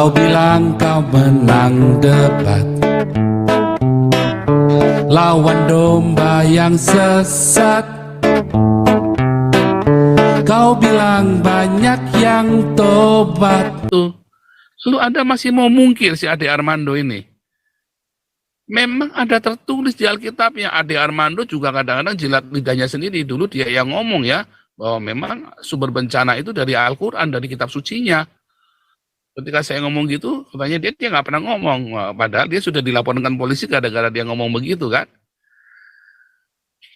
Kau bilang kau menang debat lawan domba yang sesat. Kau bilang banyak yang tobat. Tuh, lu Anda masih mau mungkir si Ade Armando ini? Memang ada tertulis di Alkitab yang Ade Armando juga kadang-kadang jilat lidahnya sendiri. Dulu dia yang ngomong ya, bahwa memang sumber bencana itu dari Al-Quran, dari kitab sucinya. Ketika saya ngomong gitu, katanya dia nggak pernah ngomong. Wah, padahal dia sudah dilaporkan polisi gara-gara dia ngomong begitu kan.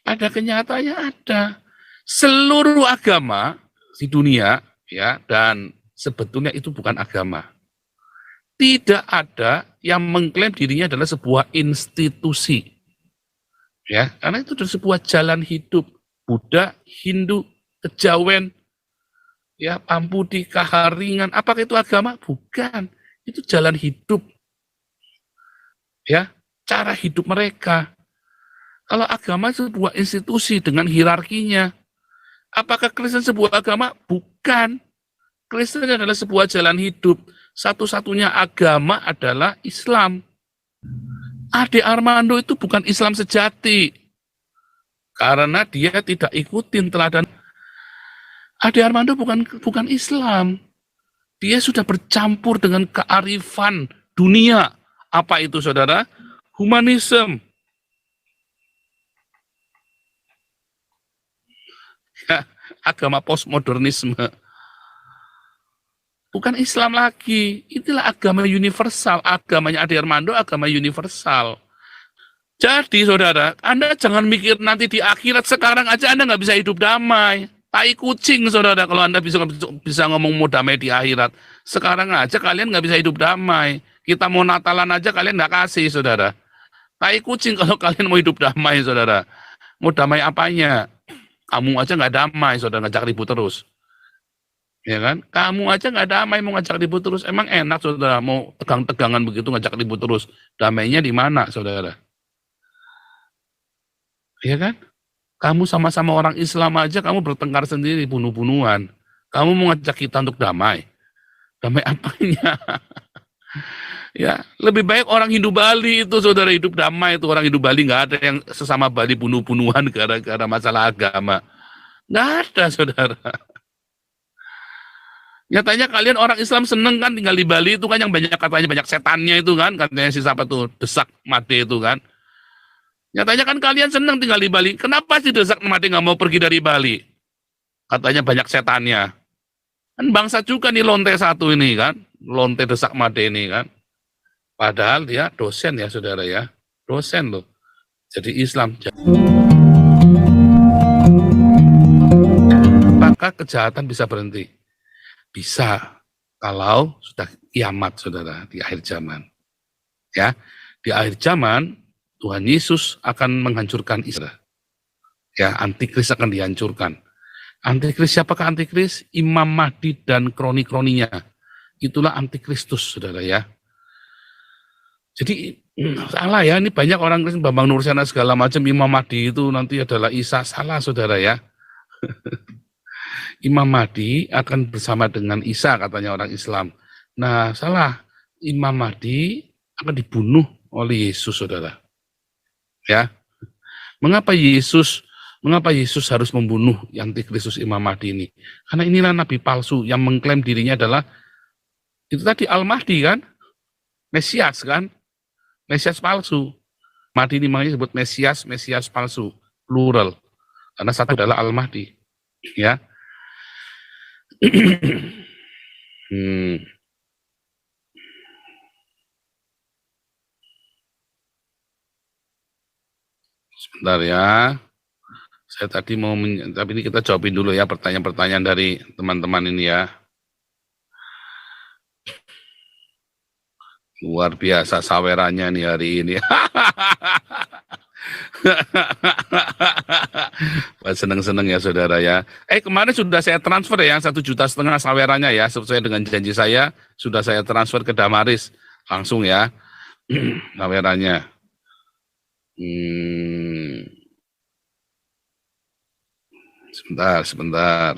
Ada kenyataannya ada. Seluruh agama di dunia, ya, dan sebetulnya itu bukan agama. Tidak ada yang mengklaim dirinya adalah sebuah institusi. Ya, karena itu adalah sebuah jalan hidup. Buddha, Hindu, kejawen, ya, Pampudi, Kaharingan, apakah itu agama? Bukan. Itu jalan hidup. Ya, cara hidup mereka. Kalau agama itu sebuah institusi dengan hierarkinya. Apakah Kristen sebuah agama? Bukan. Kristen adalah sebuah jalan hidup. Satu-satunya agama adalah Islam. Ade Armando itu bukan Islam sejati. Karena dia tidak ikutin teladan. Ade Armando bukan Islam. Dia sudah bercampur dengan kearifan dunia. Apa itu, saudara? Humanisme. Ya, agama postmodernisme. Bukan Islam lagi. Itulah agama universal. Agamanya Ade Armando, agama universal. Jadi, saudara, Anda jangan mikir nanti di akhirat. Sekarang aja Anda nggak bisa hidup damai. Tai kucing, saudara, kalau Anda bisa ngomong mau damai di akhirat. Sekarang aja kalian nggak bisa hidup damai. Kita mau Natalan aja kalian nggak kasih, saudara. Tai kucing kalau kalian mau hidup damai, saudara. Mau damai apanya? Kamu aja nggak damai, saudara, ngajak ribut terus. Ya kan? Kamu aja nggak damai, mau ngajak ribut terus. Emang enak, saudara, mau tegang-tegangan begitu ngajak ribut terus. Damainya di mana, saudara? Ya kan? Kamu sama-sama orang Islam aja, kamu bertengkar sendiri, bunuh-bunuhan. Kamu mau ngajak kita untuk damai. Damai apanya? Ya, lebih baik orang Hindu Bali itu, saudara, hidup damai itu. Orang Hindu Bali nggak ada yang sesama Bali bunuh-bunuhan gara-gara masalah agama. Nggak ada, saudara. Nyatanya kalian orang Islam seneng kan tinggal di Bali itu kan, yang banyak katanya banyak setannya itu kan, katanya si siapa tuh, Desak Made itu kan. Nyatanya kan kalian seneng tinggal di Bali. Kenapa sih Desak Made nggak mau pergi dari Bali? Katanya banyak setannya. Kan bangsa juga nih lonte satu ini kan, lonte Desak Made ini kan. Padahal dia dosen ya, saudara ya, dosen loh. Jadi Islam. Apakah kejahatan bisa berhenti? Bisa, kalau sudah kiamat, saudara, di akhir zaman. Ya, di akhir zaman Tuhan Yesus akan menghancurkan Israel. Ya, antikris akan dihancurkan. Antikris, siapakah antikris? Imam Mahdi dan kroni-kroninya. Itulah antikristus, saudara ya. Jadi salah ya, ini banyak orang Kristen, Bambang Nursena segala macam, Imam Mahdi itu nanti adalah Isa. Salah, saudara ya. Imam Mahdi akan bersama dengan Isa, katanya orang Islam. Nah, salah. Imam Mahdi akan dibunuh oleh Yesus, saudara. Ya, mengapa Yesus harus membunuh antikristus Imam Mahdi ini? Karena inilah nabi palsu yang mengklaim dirinya adalah itu tadi Al-Mahdi kan, Mesias kan, Mesias palsu. Mahdi ini makanya disebut Mesias palsu, plural. Karena satu adalah Al-Mahdi. Ya. Sebentar ya. Saya tadi mau, tapi ini kita jawabin dulu ya pertanyaan-pertanyaan dari teman-teman ini ya. Luar biasa sawerannya nih hari ini. Seneng-seneng ya, saudara ya. Kemarin sudah saya transfer ya 1,5 juta sawerannya ya, sesuai dengan janji saya, sudah saya transfer ke Damaris langsung ya. Sawerannya. Sebentar.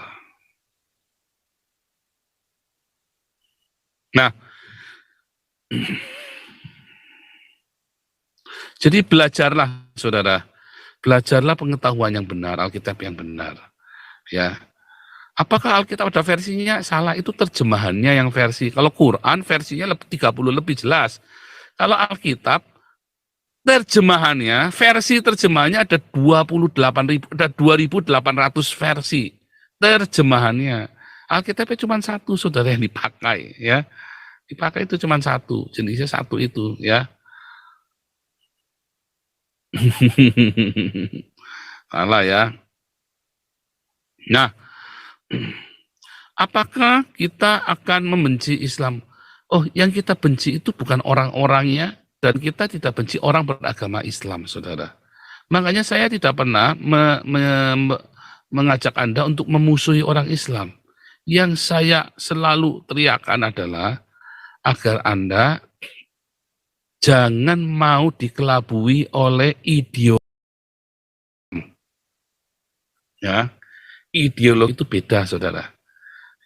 Nah, Jadi belajarlah, saudara. Belajarlah pengetahuan yang benar, Alkitab yang benar. Ya. Apakah Alkitab ada versinya? Salah, itu terjemahannya yang versi. Kalau Quran versinya 30 lebih jelas. Kalau Alkitab versi terjemahannya ada 28.000, ada 2.800 versi terjemahannya. Alkitabnya cuma satu, saudara, yang dipakai, ya. Dipakai itu cuma satu, jenisnya satu itu, ya. Salah ya. Nah, apakah kita akan membenci Islam? Oh, yang kita benci itu bukan orang-orangnya, dan kita tidak benci orang beragama Islam, saudara. Makanya saya tidak pernah mengajak Anda untuk memusuhi orang Islam. Yang saya selalu teriakkan adalah agar Anda jangan mau dikelabui oleh ideologi. Ya, ideologi itu beda, saudara.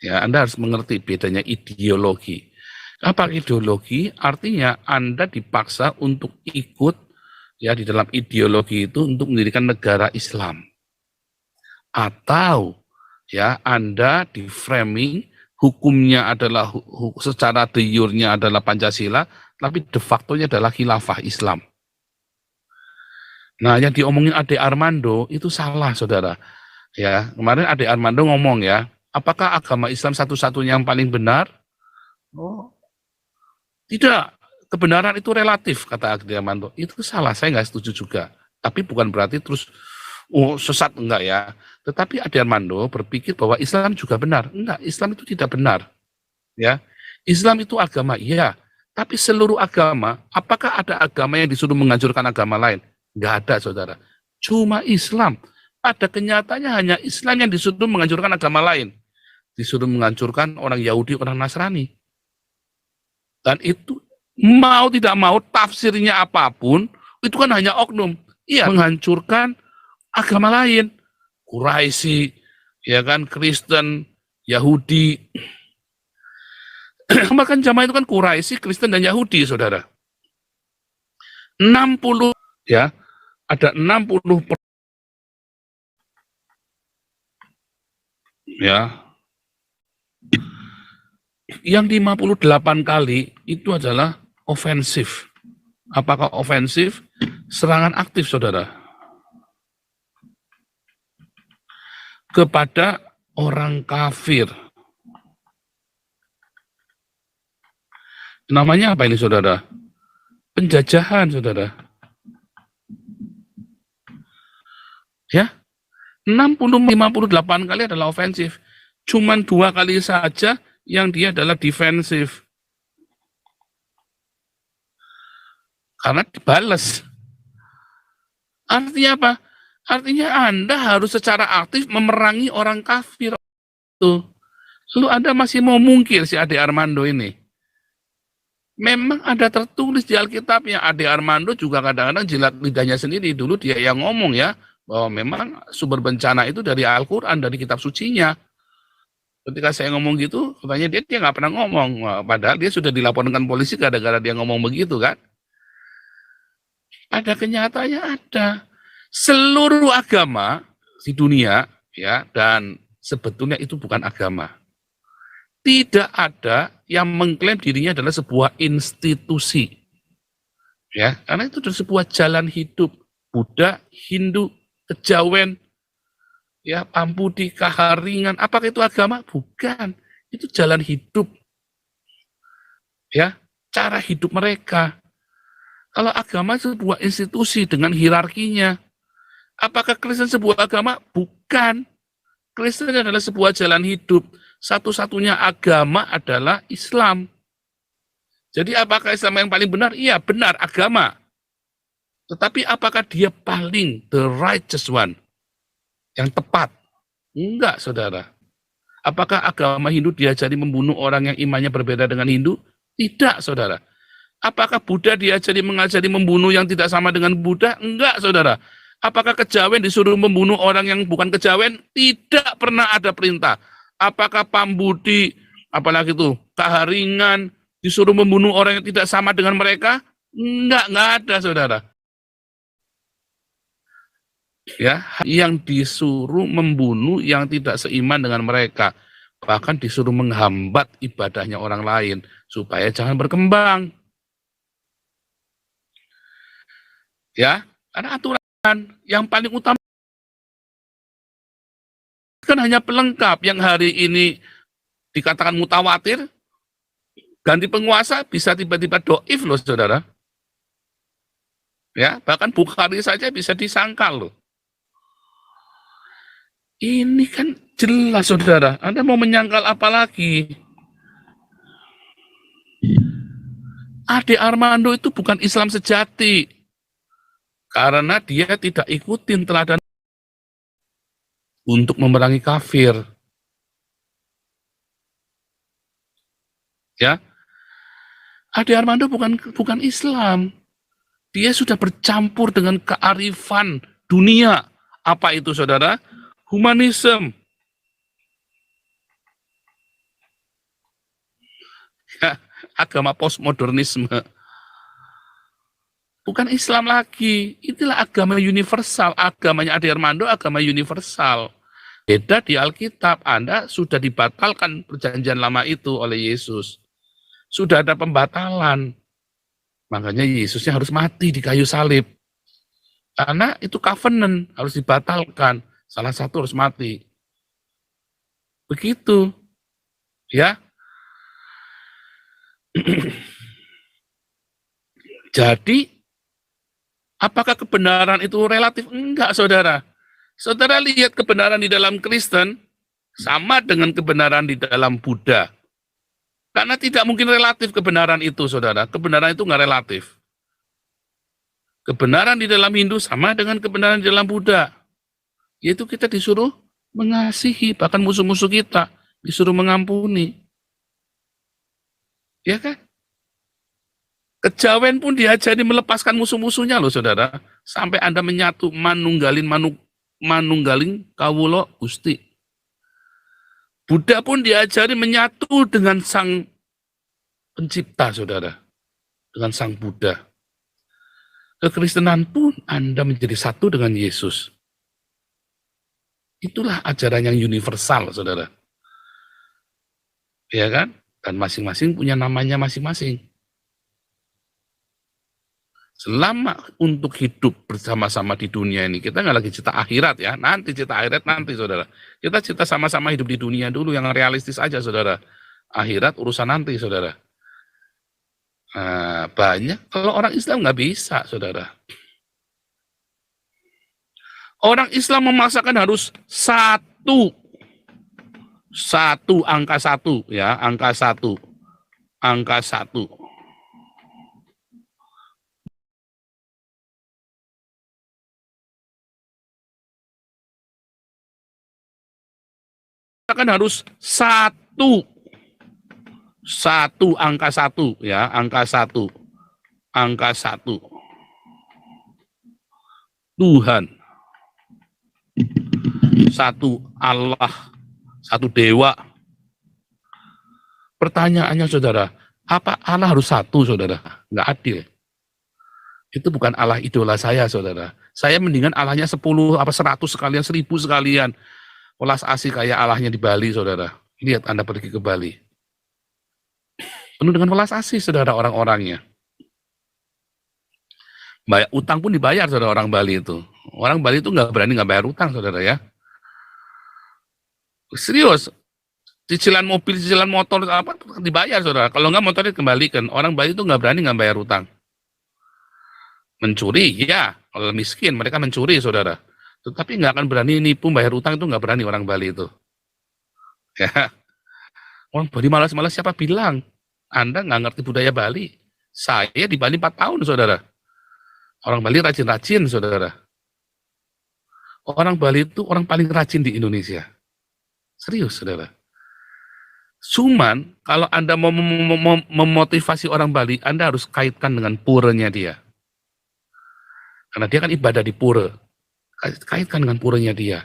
Ya, Anda harus mengerti bedanya ideologi. Apa ideologi? Artinya Anda dipaksa untuk ikut ya di dalam ideologi itu untuk mendirikan negara Islam. Atau ya Anda di framing hukumnya adalah secara de jure-nya adalah Pancasila, tapi de facto-nya adalah khilafah Islam. Nah, yang diomongin Ade Armando itu salah, saudara. Ya, kemarin Ade Armando ngomong ya, apakah agama Islam satu-satunya yang paling benar? Oh, tidak. Kebenaran itu relatif, kata Ade Armando. Itu salah, saya nggak setuju juga. Tapi bukan berarti terus sesat, enggak ya. Tetapi Ade Armando berpikir bahwa Islam juga benar. Enggak, Islam itu tidak benar. Ya, Islam itu agama, iya. Tapi seluruh agama, apakah ada agama yang disuruh menghancurkan agama lain? Enggak ada, saudara. Cuma Islam. Pada kenyataannya hanya Islam yang disuruh menghancurkan agama lain. Disuruh menghancurkan orang Yahudi, orang Nasrani. Dan itu mau tidak mau tafsirnya apapun, itu kan hanya oknum. Iya, menghancurkan agama lain. Quraisy, ya kan, Kristen, Yahudi. Bahkan jamaah itu kan Quraisy, Kristen dan Yahudi, saudara. 60 ya, ada 60 ya. Yang 58 kali itu adalah ofensif. Apakah ofensif? Serangan aktif, saudara. Kepada orang kafir. Namanya apa ini, saudara? Penjajahan, saudara. Ya, 58 kali adalah ofensif. Cuman 2 kali saja yang dia adalah defensif. Karena dibalas. Artinya apa? Artinya Anda harus secara aktif memerangi orang kafir. Tuh. Lalu Anda masih mau mungkir si Ade Armando ini. Memang ada tertulis di Alkitabnya. Ade Armando juga kadang-kadang jilat lidahnya sendiri. Dulu dia yang ngomong ya, bahwa memang sumber bencana itu dari Al-Quran, dari kitab sucinya. Ketika saya ngomong gitu, katanya dia nggak pernah ngomong. Padahal dia sudah dilaporkan polisi gara-gara dia ngomong begitu kan. Ada kenyataannya ada. Seluruh agama di dunia, ya, dan sebetulnya itu bukan agama. Tidak ada yang mengklaim dirinya adalah sebuah institusi. Ya, karena itu adalah sebuah jalan hidup. Buddha, Hindu, Kejawen, ya, Pampudi, Kaharingan, apakah itu agama? Bukan, itu jalan hidup. Ya, cara hidup mereka. Kalau agama itu sebuah institusi dengan hierarkinya. Apakah Kristen sebuah agama? Bukan. Kristen adalah sebuah jalan hidup. Satu-satunya agama adalah Islam. Jadi apakah Islam yang paling benar? Iya, benar, agama. Tetapi apakah dia paling the righteous one? Yang tepat? Enggak, saudara. Apakah agama Hindu diajari membunuh orang yang imannya berbeda dengan Hindu? Tidak, saudara. Apakah Buddha diajari mengajari membunuh yang tidak sama dengan Buddha? Enggak, saudara. Apakah Kejawen disuruh membunuh orang yang bukan Kejawen? Tidak pernah ada perintah. Apakah Pambudi, apalagi itu, Kaharingan, Disuruh membunuh orang yang tidak sama dengan mereka? Enggak ada, saudara. Ya, yang disuruh membunuh yang tidak seiman dengan mereka. Bahkan disuruh menghambat ibadahnya orang lain supaya jangan berkembang. Ya, karena aturan yang paling utama kan hanya pelengkap yang hari ini dikatakan mutawatir, ganti penguasa bisa tiba-tiba doif loh, saudara. Ya, bahkan Bukhari saja bisa disangkal loh. Ini kan jelas, saudara. Anda mau menyangkal apa lagi? Ade Armando itu bukan Islam sejati. Karena dia tidak ikutin teladan untuk memerangi kafir. Ya, Ade Armando bukan Islam. Dia sudah bercampur dengan kearifan dunia. Apa itu, saudara? Humanisme. Ya, agama postmodernisme. Bukan Islam lagi. Itulah agama universal. Agamanya Ade Armando, agama universal. Beda di Alkitab. Anda sudah dibatalkan perjanjian lama itu oleh Yesus. Sudah ada pembatalan. Makanya Yesusnya harus mati di kayu salib. Karena itu covenant, harus dibatalkan. Salah satu harus mati. Begitu. Ya. Jadi, apakah kebenaran itu relatif? Enggak, saudara. Saudara lihat kebenaran di dalam Kristen, sama dengan kebenaran di dalam Buddha. Karena tidak mungkin relatif kebenaran itu, saudara. Kebenaran itu enggak relatif. Kebenaran di dalam Hindu sama dengan kebenaran di dalam Buddha. Yaitu kita disuruh mengasihi, bahkan musuh-musuh kita disuruh mengampuni. Ya kan? Kejawen pun diajari melepaskan musuh-musuhnya loh, saudara. Sampai Anda menyatu manunggaling kawulo Gusti. Buddha pun diajari menyatu dengan sang pencipta, saudara. Dengan sang Buddha. Kekristenan pun Anda menjadi satu dengan Yesus. Itulah ajaran yang universal, saudara. Ya kan? Dan masing-masing punya namanya masing-masing. Selama untuk hidup bersama-sama di dunia ini, kita nggak lagi cita akhirat ya, nanti cita akhirat nanti, saudara. Kita cita sama-sama hidup di dunia dulu yang realistis aja, saudara. Akhirat urusan nanti, saudara. Nah, banyak, kalau orang Islam nggak bisa, saudara. Orang Islam memaksakan harus satu, angka satu, ya, angka satu. Kan harus satu, angka satu, ya, angka satu. Tuhan, satu Allah, satu dewa. Pertanyaannya, saudara, apa Allah harus satu, saudara? Nggak adil. Itu bukan Allah idola saya, saudara. Saya mendingan Allahnya 10 apa 100 sekalian, 1000 sekalian. Welas asih kayak Allahnya di Bali, saudara. Lihat Anda pergi ke Bali. Penuh dengan welas asih, saudara, orang-orangnya. Bayar utang pun dibayar, saudara, orang Bali itu. Orang Bali itu nggak berani nggak bayar utang, saudara ya. Serius. Cicilan mobil, cicilan motor, apa dibayar, saudara. Kalau nggak motornya kembalikan. Orang Bali itu nggak berani nggak bayar utang. Mencuri, ya. Kalau miskin, mereka mencuri, saudara. Tetapi nggak akan berani nipu bayar utang, itu nggak berani orang Bali itu. Ya. Orang Bali malas-malas, siapa bilang? Anda nggak ngerti budaya Bali. Saya di Bali 4 tahun, saudara. Orang Bali rajin-rajin, saudara. Orang Bali itu orang paling rajin di Indonesia. Serius, saudara. Cuman, kalau Anda mau memotivasi orang Bali, Anda harus kaitkan dengan puranya dia. Karena dia kan ibadah di pura. Kaitkan dengan puranya dia.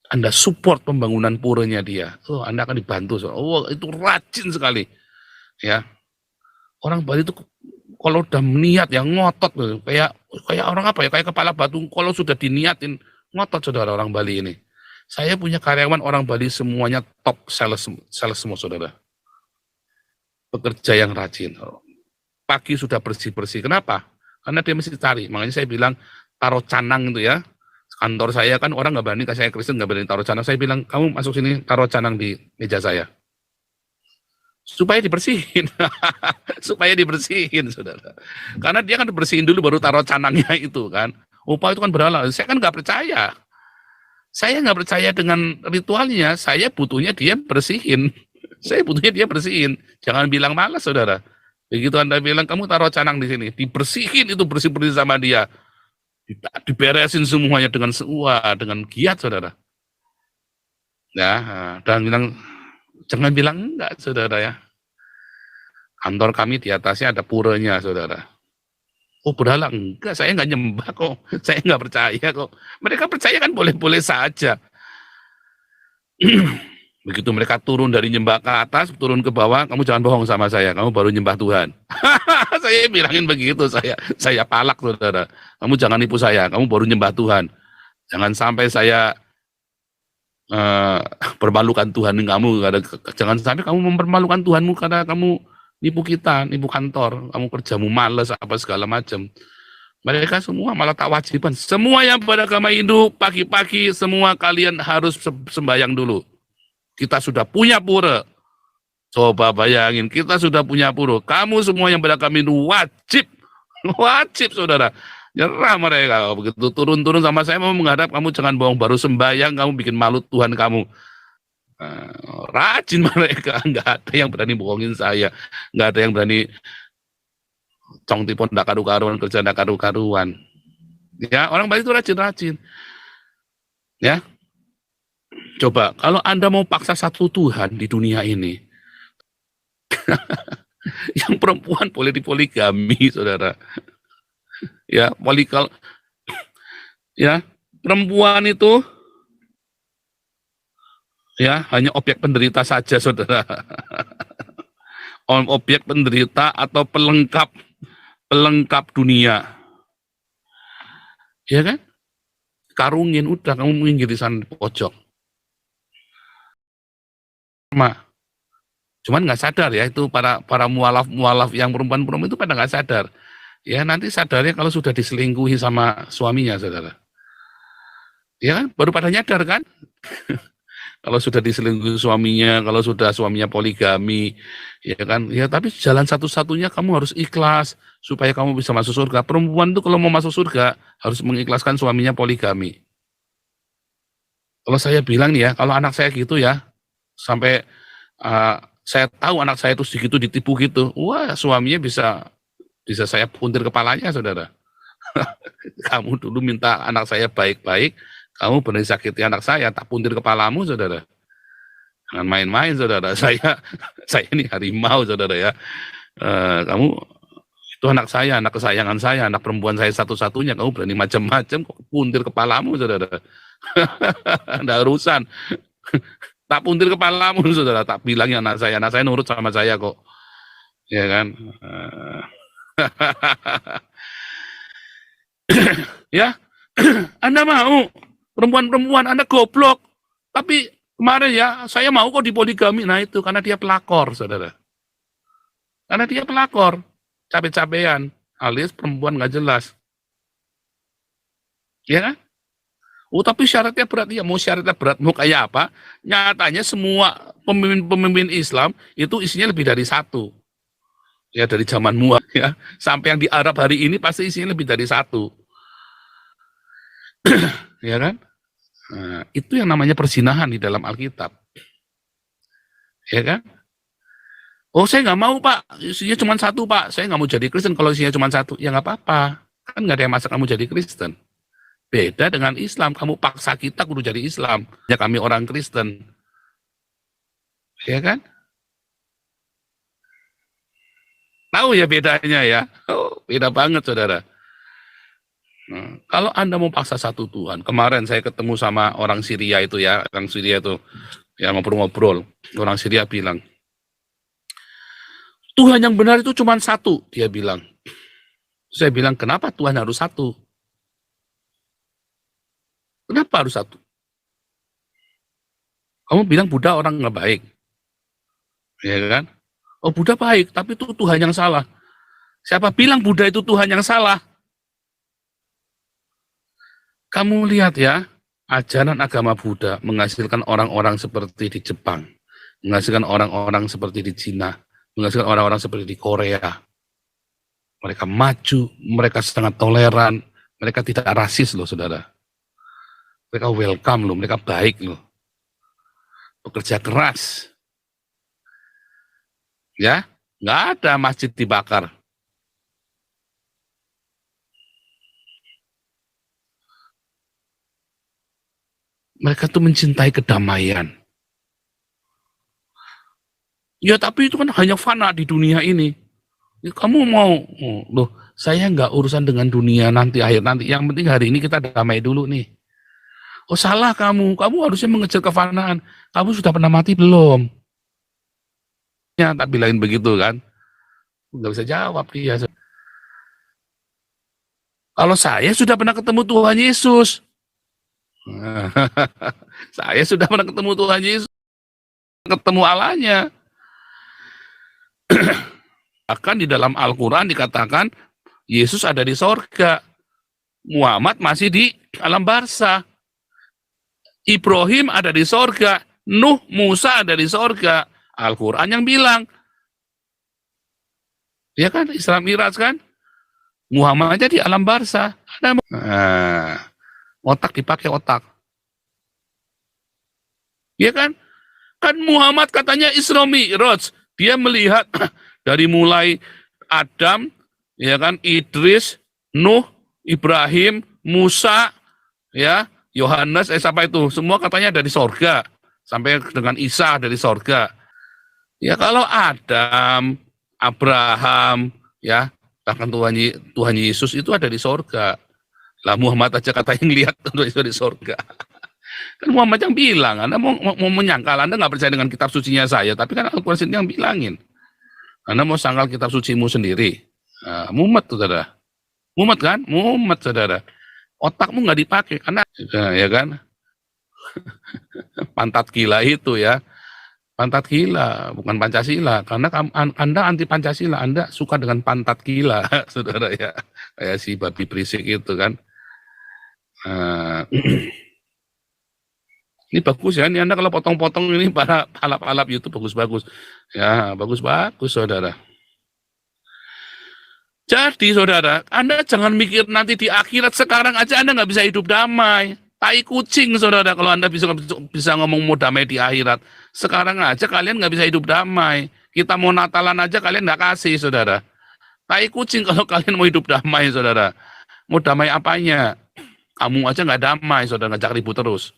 Anda support pembangunan puranya dia, oh Anda akan dibantu. Oh itu rajin sekali, ya. Orang Bali itu kalau udah niat ya ngotot loh. Kayak orang apa ya, kayak kepala batu kalau sudah diniatin ngotot saudara orang Bali ini. Saya punya karyawan orang Bali semuanya top sales, sales semua saudara. Pekerja yang rajin. Pagi sudah bersih-bersih. Kenapa? Karena dia mesti cari. Makanya saya bilang taruh canang itu ya. Kantor saya kan orang nggak berani, saya Kristen nggak berani taruh canang. Saya bilang kamu masuk sini taruh canang di meja saya supaya dibersihin. Supaya dibersihin saudara, karena dia kan bersihin dulu baru taruh canangnya itu kan. Upah itu kan berhala, saya kan nggak percaya, saya nggak percaya dengan ritualnya, saya butuhnya dia bersihin. Saya butuhnya dia bersihin, jangan bilang malas saudara. Begitu Anda bilang kamu taruh canang di sini, dibersihin itu, bersih-bersih sama dia, diberesin semuanya dengan giat saudara. Ya, dan bilang jangan bilang enggak saudara ya. Kantor kami di atasnya ada puranya saudara. Oh berhala? Enggak, saya enggak nyembah kok. Saya enggak percaya kok. Mereka percaya kan boleh-boleh saja. Begitu mereka turun dari nyembah ke atas, turun ke bawah, kamu jangan bohong sama saya, kamu baru nyembah Tuhan. Saya bilangin begitu, saya palak saudara. Kamu jangan nipu saya, kamu baru nyembah Tuhan. Jangan sampai saya permalukan Tuhan kamu. Jangan sampai kamu mempermalukan Tuhanmu karena kamu nipu kita, nipu kantor, kamu kerjamu males apa segala macam. Mereka semua malah tak wajiban. Semua yang beragama Hindu pagi-pagi semua kalian harus sembahyang dulu. Kita sudah punya pura. Coba bayangin, kita sudah punya pura. Kamu semua yang beragama Hindu wajib, wajib saudara. Nyerah mereka. Begitu turun-turun sama saya mau menghadap, kamu jangan bohong, baru sembahyang kamu bikin malu Tuhan kamu. Rajin mereka, nggak ada yang berani bohongin saya, nggak ada yang berani cong tipon ndak karu-karuan, kerja ndak karu-karuan. Ya, orang Bali itu rajin-rajin. Ya, coba kalau Anda mau paksa satu Tuhan di dunia ini, yang perempuan boleh dipoligami, saudara. Ya, polikal, ya, perempuan itu ya hanya objek penderita saja, saudara. Objek penderita atau pelengkap dunia. Ya kan? Karungin udah kamu minggir di sana di pojok. Cuman nggak sadar ya, itu para mualaf yang perempuan-perempuan itu pada nggak sadar. Ya nanti sadarnya kalau sudah diselingkuhi sama suaminya, saudara. Ya kan? Baru pada nyadar kan? Kalau sudah diselingkuhi suaminya, kalau sudah suaminya poligami, ya kan? Ya tapi jalan satu-satunya kamu harus ikhlas supaya kamu bisa masuk surga. Perempuan itu kalau mau masuk surga harus mengikhlaskan suaminya poligami. Kalau saya bilang nih ya, kalau anak saya gitu ya, sampai saya tahu anak saya itu segitu ditipu gitu, wah suaminya bisa saya puntir kepalanya, saudara. Kamu dulu minta anak saya baik-baik, kamu benar sakiti anak saya, tak puntir kepalamu, saudara. Jangan main-main, saudara. Saya ini harimau, saudara ya. Kamu itu anak saya, anak kesayangan saya, anak perempuan saya satu-satunya, kamu berani macam-macam, kok puntir kepalamu, saudara. Nggak urusan. Tak puntir kepalamu, saudara. Tak bilangnya anak saya nurut sama saya kok. Ya kan? Ya, Anda mau perempuan-perempuan, Anda goblok. Tapi kemarin ya, saya mau kok dipoligami. Nah itu, karena dia pelakor, saudara. Karena dia pelakor, capek-capean, alias perempuan nggak jelas. Ya kan? Oh tapi syaratnya berat, ya mau syaratnya berat, mau kayak apa? Nyatanya semua pemimpin-pemimpin Islam itu isinya lebih dari satu. Ya dari zaman Mu'ad ya, sampai yang di Arab hari ini pasti isinya lebih dari satu. Ya kan? Nah, itu yang namanya perzinahan di dalam Alkitab. Ya kan? Oh saya nggak mau pak, isinya cuma satu pak, saya nggak mau jadi Kristen kalau isinya cuma satu. Ya nggak apa-apa, kan nggak ada yang maksa kamu jadi Kristen. Beda dengan Islam, kamu paksa kita kudu jadi Islam. Ya kami orang Kristen. Ya kan? Tahu ya bedanya ya? Oh, beda banget saudara. Nah, kalau Anda mau paksa satu Tuhan, kemarin saya ketemu sama orang Syria itu ya, orang Syria itu yang ngobrol-ngobrol, orang Syria bilang, Tuhan yang benar itu cuma satu, dia bilang. Saya bilang, kenapa Tuhan harus satu? Kenapa harus satu? Kamu bilang Buddha orang nggak baik, ya kan? Oh Buddha baik, tapi itu Tuhan yang salah. Siapa bilang Buddha itu Tuhan yang salah? Kamu lihat ya, ajaran agama Buddha menghasilkan orang-orang seperti di Jepang, menghasilkan orang-orang seperti di Cina, menghasilkan orang-orang seperti di Korea. Mereka maju, mereka sangat toleran, mereka tidak rasis loh saudara. Mereka welcome loh, mereka baik loh. Bekerja keras. Ya, nggak ada masjid dibakar. Mereka tuh mencintai kedamaian. Ya tapi itu kan hanya fana di dunia ini. Ya, kamu mau, loh saya nggak urusan dengan dunia nanti, akhir nanti. Yang penting hari ini kita damai dulu nih. Oh salah kamu harusnya mengejar kefanaan. Kamu sudah pernah mati belum? Ya, tak bilangin begitu kan. Nggak bisa jawab dia. Kalau saya sudah pernah ketemu Tuhan Yesus. Saya sudah pernah ketemu Tuhan Yesus, ketemu Allahnya. Bahkan di dalam Al-Quran dikatakan Yesus ada di sorga, Muhammad masih di alam barzah, Ibrahim ada di sorga, Nuh, Musa ada di sorga. Al-Quran yang bilang, ya kan, Isra Miraj kan, Muhammad aja di alam barzah. Otak dipakai otak. Ya kan? Kan Muhammad katanya Isra Mi'raj. Dia melihat dari mulai Adam, ya kan, Idris, Nuh, Ibrahim, Musa, ya, Yohanes, siapa itu? Semua katanya dari sorga. Sampai dengan Isa dari sorga. Ya kalau Adam, Abraham, ya, bahkan Tuhan Yesus itu ada di sorga. Lah Muhammad aja katanya lihat itu di sorga. Kan Muhammad yang bilang, Anda mau menyangkal, Anda nggak percaya dengan kitab sucinya saya, tapi kan Al-Quran sendiri yang bilangin. Anda mau sangkal kitab sucimu sendiri. Nah, mumet, saudara. Mumet kan? Mumet, saudara. Otakmu nggak dipakai, karena, ya kan? Pantat gila itu ya. Pantat gila, bukan Pancasila. Karena Anda anti Pancasila, Anda suka dengan pantat gila, saudara ya. Kayak si babi berisik itu kan. Ini bagus ya, ini Anda kalau potong-potong ini para palap-palap YouTube bagus-bagus. Ya, bagus-bagus saudara. Jadi saudara, Anda jangan mikir nanti di akhirat, sekarang aja Anda nggak bisa hidup damai. Tai kucing saudara, kalau Anda bisa ngomong mau damai di akhirat. Sekarang aja kalian nggak bisa hidup damai. Kita mau Natalan aja kalian nggak kasih saudara. Tai kucing kalau kalian mau hidup damai saudara. Mau damai apanya? Kamu aja nggak damai saudara, ngajak ribut terus.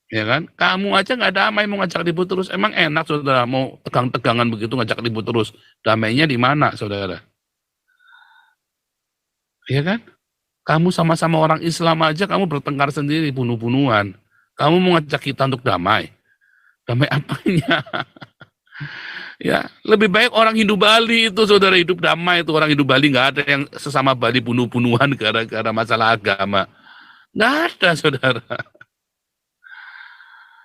Ya kan? Kamu aja nggak damai mau ngajak ribut terus. Emang enak saudara mau tegang-tegangan begitu ngajak ribut terus. Damainya di mana saudara? Ya kan? Kamu sama-sama orang Islam aja kamu bertengkar sendiri, bunuh-bunuhan. Kamu mau ngajak kita untuk damai. Damai apanya? Ya, lebih baik orang Hindu Bali itu saudara hidup damai itu. Orang Hindu Bali nggak ada yang sesama Bali bunuh-bunuhan gara-gara masalah agama. Nggak ada saudara.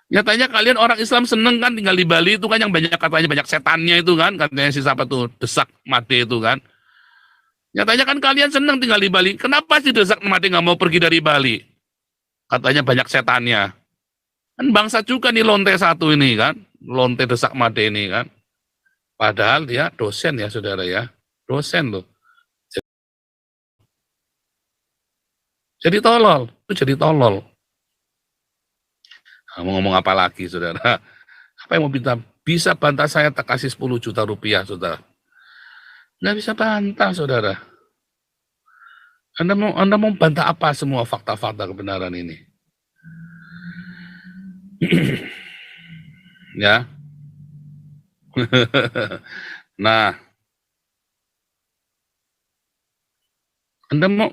Nyatanya kalian orang Islam seneng kan tinggal di Bali itu kan, yang banyak katanya banyak setannya itu kan, katanya si siapa tuh Desak Made itu kan. Nyatanya kan kalian seneng tinggal di Bali. Kenapa sih Desak Made nggak mau pergi dari Bali? Katanya banyak setannya. Kan bangsa juga nih lonte satu ini kan, lonte Desak Made ini kan. Padahal dia dosen ya saudara ya, dosen loh. Jadi tolol, itu jadi tolol. Nah, mau ngomong apa lagi saudara? Apa yang mau bisa bantah saya tak kasih 10 juta rupiah saudara? Nggak bisa bantah saudara. Anda mau bantah apa semua fakta-fakta kebenaran ini? Ya. Nah, Anda mau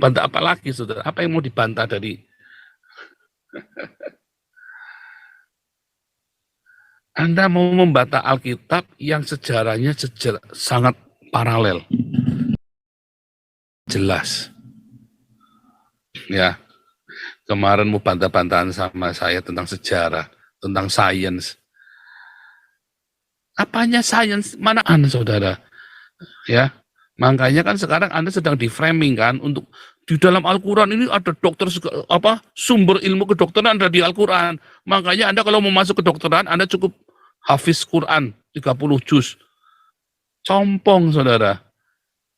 bantah apa lagi, saudara? Apa yang mau dibantah dari Anda mau membantah Alkitab yang sejarahnya sangat paralel, jelas. Ya, kemarin mau bantah-bantahan sama saya tentang sejarah, tentang sains. Apanya sains? Mana Anda, saudara? Ya, makanya kan sekarang Anda sedang di-framing kan untuk di dalam Al-Quran ini ada dokter sumber ilmu kedokteran ada di Al-Quran. Makanya Anda kalau mau masuk kedokteran, Anda cukup hafiz Quran 30 juz. Compong, saudara.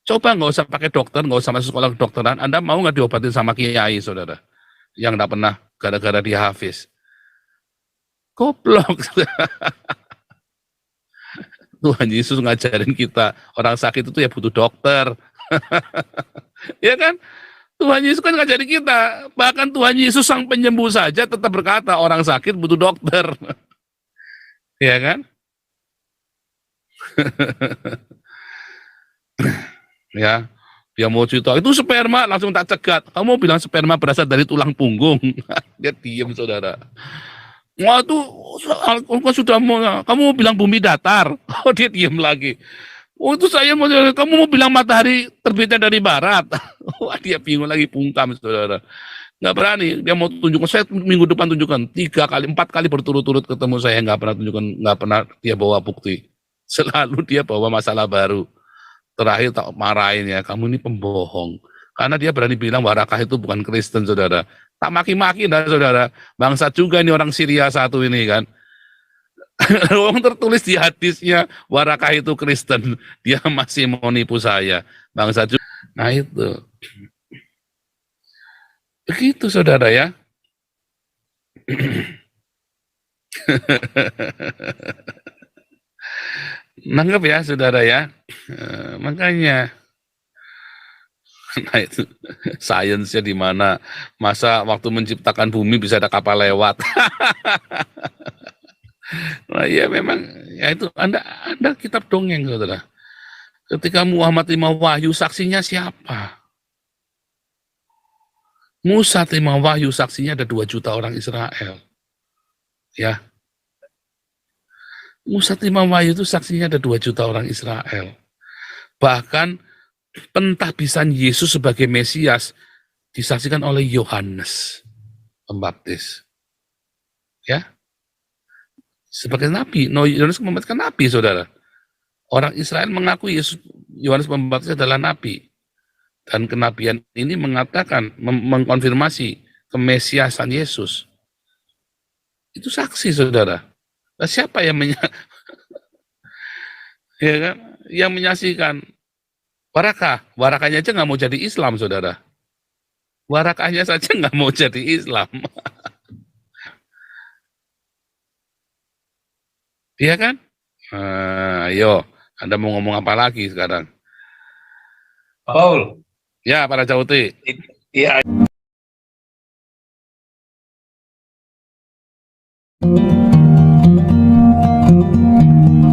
Coba nggak usah pakai dokter, nggak usah masuk sekolah kedokteran. Anda mau nggak diobatin sama kiai, saudara? Yang nggak pernah gara-gara dia hafiz. Goblok. Tuhan Yesus ngajarin kita, orang sakit itu ya butuh dokter. Ya kan? Tuhan Yesus kan ngajarin kita. Bahkan Tuhan Yesus sang penyembuh saja tetap berkata, orang sakit butuh dokter. Ya kan? Ya, dia mau cerita, itu sperma, langsung tak cegat. Kamu bilang sperma berasal dari tulang punggung. Dia diam, saudara. Wah, itu sudah mau, kamu mau bilang bumi datar. Oh, dia diam lagi. Oh, itu saya mau, kamu mau bilang matahari terbitnya dari barat. Wah, dia bingung lagi, pungkam, saudara. Nggak berani, dia mau tunjukkan, saya minggu depan tunjukkan, 3 kali, 4 kali berturut-turut ketemu saya, nggak pernah tunjukkan, nggak pernah dia bawa bukti. Selalu dia bawa masalah baru. Terakhir tak marahin ya, kamu ini pembohong. Karena dia berani bilang Warakah itu bukan Kristen, saudara. Tak maki-maki, dah, saudara. Bangsa juga ini orang Syria satu ini kan. Orang tertulis di hadisnya Warakah itu Kristen. Dia masih mau nipu saya. Bangsa juga. Nah itu. Begitu, saudara ya. Nanggap ya, saudara ya. Makanya. Nah itu sainsnya di mana? Masa waktu menciptakan bumi bisa ada kapal lewat? Nah ya memang ya itu Anda kitab dongeng, saudara. Ketika Muhammad terima wahyu, saksinya siapa? Musa terima wahyu, saksinya ada 2 juta orang Israel. Ya, Musa terima wahyu itu saksinya ada 2 juta orang Israel. Bahkan pentahbisan Yesus sebagai Mesias disaksikan oleh Yohanes Pembaptis. Ya, sebagai nabi. Yohanes Pembaptis kan nabi, saudara. Orang Israel mengaku Yohanes Pembaptis adalah nabi. Dan kenabian ini mengatakan, mengkonfirmasi kemesiasan Yesus. Itu saksi, saudara. Nah, siapa yang ya kan? Yang menyaksikan? Warakahnya aja nggak mau jadi Islam, saudara. Warakahnya saja nggak mau jadi Islam. Iya kan? Ayo, Anda mau ngomong apa lagi sekarang? Paul. Ya, para Jauti. Iya.